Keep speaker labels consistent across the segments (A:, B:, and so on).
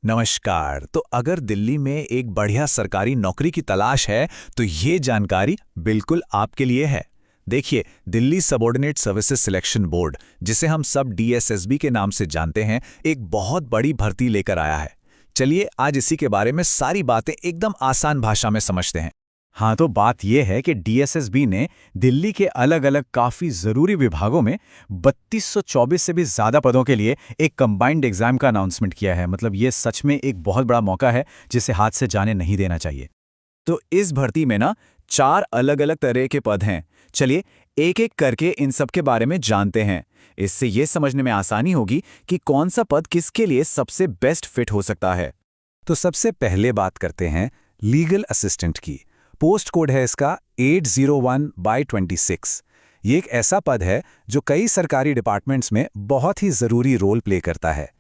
A: नमस्कार। तो अगर दिल्ली में एक बढ़िया सरकारी नौकरी की तलाश है तो ये जानकारी बिल्कुल आपके लिए है। देखिए, Delhi subordinate services selection board, जिसे हम सब डीएसएसबी के नाम से जानते हैं, एक बहुत बड़ी भर्ती लेकर आया है। चलिए आज इसी के बारे में सारी बातें एकदम आसान भाषा में समझते हैं।
B: हाँ, तो बात यह है कि डीएसएसबी ने दिल्ली के अलग-अलग काफ़ी ज़रूरी विभागों में 3224 से भी ज़्यादा पदों के लिए एक कंबाइंड एग्ज़ाम का अनाउंसमेंट किया है। मतलब ये सच में एक बहुत बड़ा मौका है जिसे हाथ से जाने नहीं देना चाहिए।
A: तो इस भर्ती में ना 4 अलग-अलग तरह के पद हैं। चलिए एक-एक करके इन सब के बारे में जानते हैं। इससे ये समझने में आसानी होगी कि कौन सा पद किसके लिए सबसे बेस्ट फिट हो सकता है। तो सबसे पहले बात करते हैं लीगल असिस्टेंट की। पोस्ट कोड है इसका 801/26। ये एक ऐसा पद है जो कई सरकारी डिपार्टमेंट्स में बहुत ही ज़रूरी रोल प्ले करता है।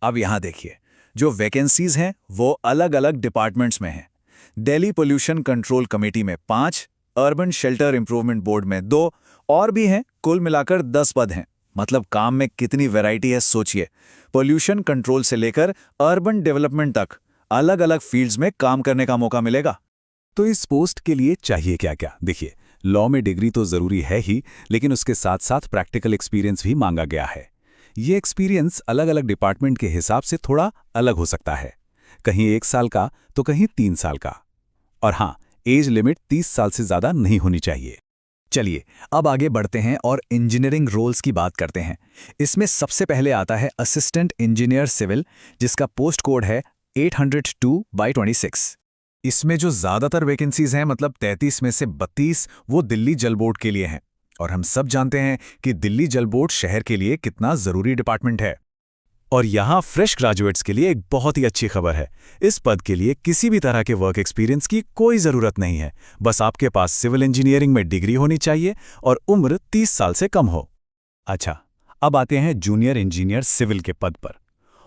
A: अब यहाँ देखिए, जो वैकेंसीज हैं वो अलग-अलग डिपार्टमेंट्स में हैं। दिल्ली पोल्यूशन कंट्रोल कमेटी में 5, अर्बन शेल्टर इंप्रूवमेंट बोर्ड में 2 और भी हैं। कुल मिलाकर 10 पद हैं। मतलब काम में कितनी वैरायटी है सोचिए। पोल्यूशन कंट्रोल से लेकर अर्बन डेवलपमेंट तक अलग-अलग फील्ड्स में काम करने का मौका मिलेगा। तो इस पोस्ट के लिए चाहिए क्या-क्या? देखिए, लॉ में डिग्री तो ज़रूरी है ही, लेकिन उसके साथ-साथ प्रैक्टिकल एक्सपीरियंस भी मांगा गया है। ये एक्सपीरियंस अलग-अलग डिपार्टमेंट के हिसाब से थोड़ा अलग हो सकता है। कहीं 1 साल का तो कहीं 3 साल का। और हाँ, एज लिमिट 30 साल से ज़्यादा नहीं होनी चाहिए। चलिए अब आगे बढ़ते हैं और इंजीनियरिंग रोल्स की बात करते हैं। इसमें सबसे पहले आता है असिस्टेंट इंजीनियर सिविल, जिसका पोस्ट कोड है 802/26। इसमें जो ज़्यादातर वैकेंसीज हैं, मतलब 33 में से 32, वो दिल्ली जल बोर्ड के लिए हैं। और हम सब जानते हैं कि दिल्ली जल बोर्ड शहर के लिए कितना ज़रूरी डिपार्टमेंट है। और यहाँ फ्रेश ग्रेजुएट्स के लिए एक बहुत ही अच्छी खबर है। इस पद के लिए किसी भी तरह के वर्क एक्सपीरियंस की कोई ज़रूरत नहीं है। बस आपके पास सिविल इंजीनियरिंग में डिग्री होनी चाहिए और उम्र 30 साल से कम हो।
B: अच्छा, अब आते हैं जूनियर इंजीनियर सिविल के पद पर।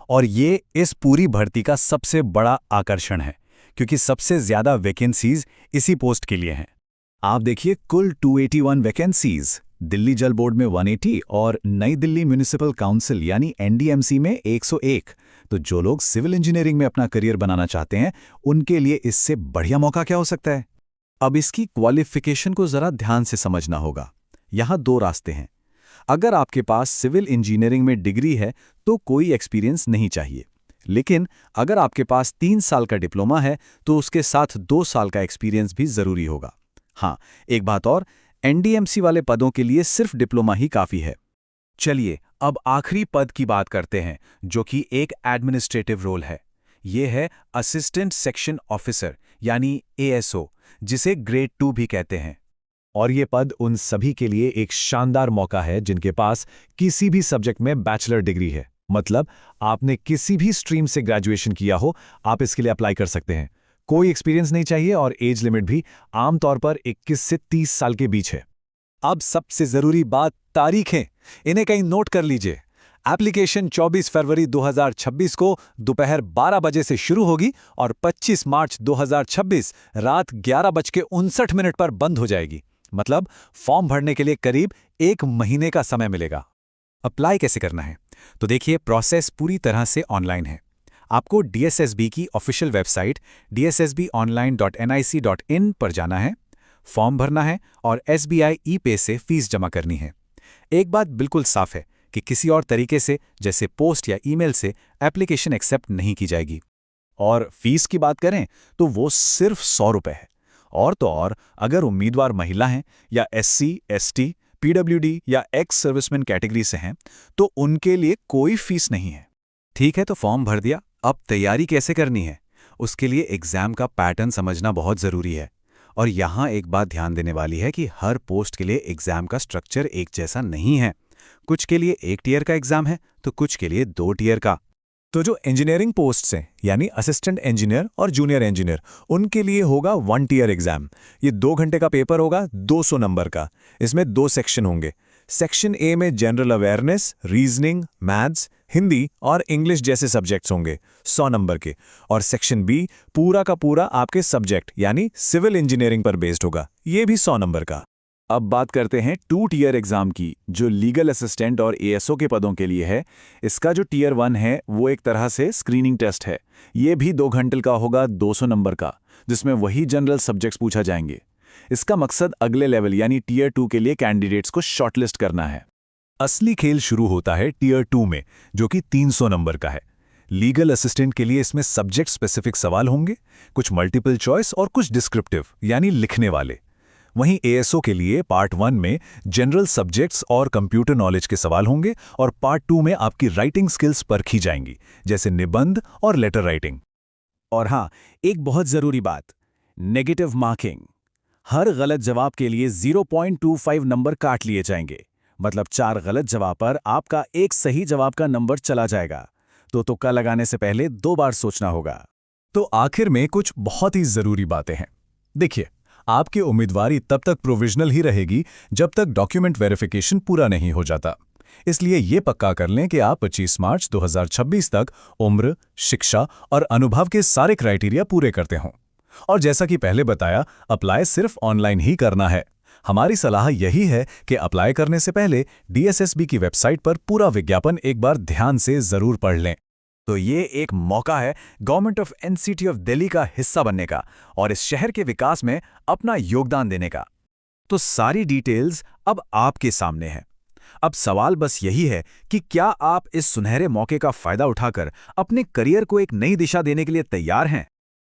B: और ये इस पूरी भर्ती का सबसे बड़ा आकर्षण है, क्योंकि सबसे ज़्यादा वैकेंसीज इसी पोस्ट के लिए हैं।
A: आप देखिए, कुल 281 वैकेंसीज, दिल्ली जल बोर्ड में 180 और नई दिल्ली म्युनिसिपल काउंसिल यानी एनडीएमसी में 101। तो जो लोग सिविल इंजीनियरिंग में अपना करियर बनाना चाहते हैं, उनके लिए इससे बढ़िया मौका क्या हो सकता है? अब इसकी क्वालिफिकेशन को ज़रा ध्यान से समझना होगा। यहाँ 2 रास्ते हैं। अगर आपके पास सिविल इंजीनियरिंग में डिग्री है तो कोई एक्सपीरियंस नहीं चाहिए। लेकिन अगर आपके पास 3 साल का डिप्लोमा है तो उसके साथ 2 साल का एक्सपीरियंस भी ज़रूरी होगा। हाँ, एक बात और, एनडीएमसी वाले पदों के लिए सिर्फ डिप्लोमा ही काफ़ी है। चलिए अब आखिरी पद की बात करते हैं, जो कि एक एडमिनिस्ट्रेटिव रोल है। ये है असिस्टेंट सेक्शन ऑफिसर यानी एएसओ, जिसे ग्रेड 2 भी कहते हैं।
B: और ये पद उन सभी के लिए एक शानदार मौका है जिनके पास किसी भी सब्जेक्ट में बैचलर डिग्री है। मतलब आपने किसी भी स्ट्रीम से ग्रेजुएशन किया हो, आप इसके लिए अप्लाई कर सकते हैं। कोई एक्सपीरियंस नहीं चाहिए और एज लिमिट भी आमतौर पर 21 से 30 साल के बीच है।
A: अब सबसे ज़रूरी बात तारीखें, इन्हें कहीं नोट कर लीजिए। एप्लीकेशन 24 फरवरी 2026 को दोपहर 12 बजे से शुरू होगी और 25 मार्च 2026 रात 11:59 पर बंद हो जाएगी। मतलब फॉर्म भरने के लिए करीब 1 महीने का समय मिलेगा। अप्लाई कैसे करना है? तो देखिए, प्रोसेस पूरी तरह से ऑनलाइन है। आपको डीएसएसबी की ऑफिशियल वेबसाइट dssbonline.nic.in पर जाना है, फॉर्म भरना है और एसबीआई ई-पे से फीस जमा करनी है। एक बात बिल्कुल साफ है कि किसी और तरीके से, जैसे पोस्ट या ईमेल से, एप्लीकेशन एक्सेप्ट नहीं की जाएगी। और फीस की बात करें तो वो सिर्फ 100 रुपये है। और तो और, अगर उम्मीदवार महिला हैं या एससी, एसटी, पीडब्ल्यूडी या एक्स सर्विसमैन कैटेगरी से हैं तो उनके लिए कोई फीस नहीं है। ठीक है, तो फॉर्म भर दिया, अब तैयारी कैसे करनी है? उसके लिए एग्जाम का पैटर्न समझना बहुत ज़रूरी है। और यहाँ एक बात ध्यान देने वाली है कि हर पोस्ट के लिए एग्जाम का स्ट्रक्चर एक जैसा नहीं है। कुछ के लिए 1 टियर का एग्जाम है तो कुछ के लिए 2 टियर का। तो जो इंजीनियरिंग पोस्ट हैं यानी असिस्टेंट इंजीनियर और जूनियर इंजीनियर, उनके लिए होगा 1 टियर एग्जाम। ये 2 घंटे का पेपर होगा, 200 नंबर का। इसमें 2 सेक्शन होंगे। सेक्शन ए में general awareness, reasoning, maths, Hindi और इंग्लिश जैसे सब्जेक्ट्स होंगे, 100 नंबर के। और सेक्शन बी पूरा का पूरा आपके सब्जेक्ट यानी सिविल इंजीनियरिंग पर बेस्ड होगा, ये भी 100 नंबर का।
C: अब बात करते हैं 2 टियर एग्जाम की, जो लीगल असिस्टेंट और एएसओ के पदों के लिए है। इसका जो टियर 1 है वो एक तरह से स्क्रीनिंग टेस्ट है। ये भी 2 घंटे का होगा, 200 नंबर का, जिसमें वही जनरल सब्जेक्ट्स पूछा जाएंगे। इसका मकसद अगले लेवल यानी टियर 2 के लिए कैंडिडेट्स को शॉर्टलिस्ट करना है।
B: असली खेल शुरू होता है टियर 2 में, जो कि 300 नंबर का है। लीगल असिस्टेंट के लिए इसमें सब्जेक्ट स्पेसिफिक सवाल होंगे, कुछ मल्टीपल चॉइस और कुछ डिस्क्रिप्टिव यानी लिखने वाले। वहीं एएसओ के लिए पार्ट 1 में जनरल सब्जेक्ट्स और कंप्यूटर नॉलेज के सवाल होंगे और पार्ट 2 में आपकी राइटिंग स्किल्स परखी जाएंगी, जैसे निबंध और लेटर राइटिंग।
A: और हाँ, एक बहुत जरूरी बात, नेगेटिव मार्किंग। हर गलत जवाब के लिए 0.25 नंबर काट लिए जाएंगे। मतलब 4 गलत जवाब पर आपका एक सही जवाब का नंबर चला जाएगा। तो तुक्का लगाने से पहले 2 बार सोचना होगा।
B: तो आखिर में कुछ बहुत ही जरूरी बातें हैं। देखिए, आपकी उम्मीदवारी तब तक प्रोविजनल ही रहेगी जब तक डॉक्यूमेंट वेरिफिकेशन पूरा नहीं हो जाता। इसलिए ये पक्का कर लें कि आप 25 मार्च 2026 तक उम्र, शिक्षा और अनुभव के सारे क्राइटेरिया पूरे करते हों। और जैसा कि पहले बताया, अप्लाई सिर्फ ऑनलाइन ही करना है। हमारी सलाह यही है कि अप्लाई करने से पहले डीएसएसबी की वेबसाइट पर पूरा विज्ञापन एक बार ध्यान से जरूर पढ़ लें।
A: तो ये एक मौका है government of NCT of Delhi का हिस्सा बनने का और इस शहर के विकास में अपना योगदान देने का। तो सारी डिटेल्स अब आपके सामने है। अब सवाल बस यही है कि क्या आप इस सुनहरे मौके का फायदा उठाकर अपने करियर को एक नई दिशा देने के लिए तैयार हैं?